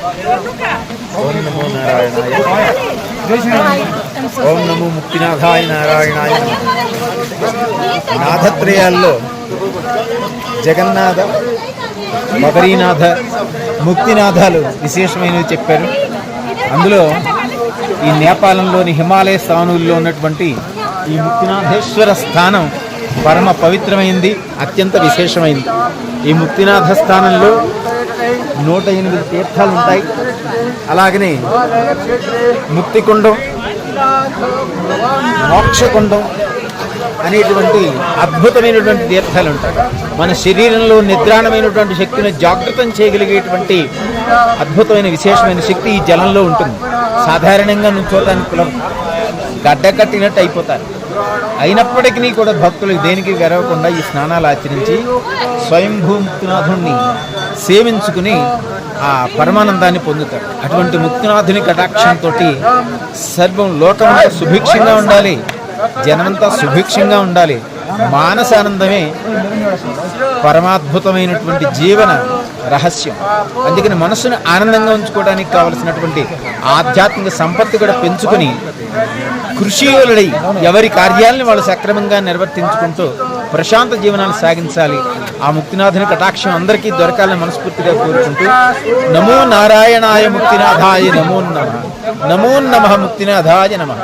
ఓం నమో నారాయణాయ. ఓం నమో ముక్తినాథాయ నారాయణాయ. నాథత్రయాల్లో జగన్నాథ, బదరీనాథ, ముక్తినాథాలు విశేషమైనవి చెప్పారు. అందులో ఈ నేపాలంలోని హిమాలయ స్థానుల్లో ఉన్నటువంటి ఈ ముక్తినాథేశ్వర స్థానం పరమ పవిత్రమైంది, అత్యంత విశేషమైంది. ఈ ముక్తినాథ స్థానంలో 108 తీర్థాలు ఉంటాయి. అలాగనే ముక్తికుండం, మోక్షకుండం అనేటువంటి అద్భుతమైనటువంటి తీర్థాలు ఉంటాయి. మన శరీరంలో నిద్రాణమైనటువంటి శక్తిని జాగృతం చేయగలిగేటువంటి అద్భుతమైన విశేషమైన శక్తి ఈ జలంలో ఉంటుంది. సాధారణంగా నుంచోటానికి కులరు, గడ్డకట్టినట్టు అయిపోతారు. అయినప్పటికీ కూడా భక్తులు దేనికి వెరవకుండా ఈ స్నానాలు ఆచరించి స్వయంభూ ముక్తినాథుణ్ణి సేవించుకుని ఆ పరమానందాన్ని పొందుతారు. అటువంటి ముక్తినాథుని కటాక్షంతో సర్వం లోకమంతా సుభిక్షంగా ఉండాలి, జనమంతా సుభిక్షంగా ఉండాలి. మానసానందమే పరమాద్భుతమైనటువంటి జీవన రహస్యం. అందుకని మనసును ఆనందంగా ఉంచుకోవడానికి కావలసినటువంటి ఆధ్యాత్మిక సంపత్తి కూడా పెంచుకుని కృషియులై ఎవరి కార్యాలను వాళ్ళు సక్రమంగా నిర్వర్తించుకుంటూ ప్రశాంత జీవనాన్ని సాగించాలి. ఆ ముక్తినాథుని కటాక్షం అందరికీ దొరకాలని మనస్ఫూర్తిగా కోరుకుంటూ నమో నారాయణాయ ముక్తినాథాయ నమో నమః. నమో నమః ముక్తినాథాయ నమః.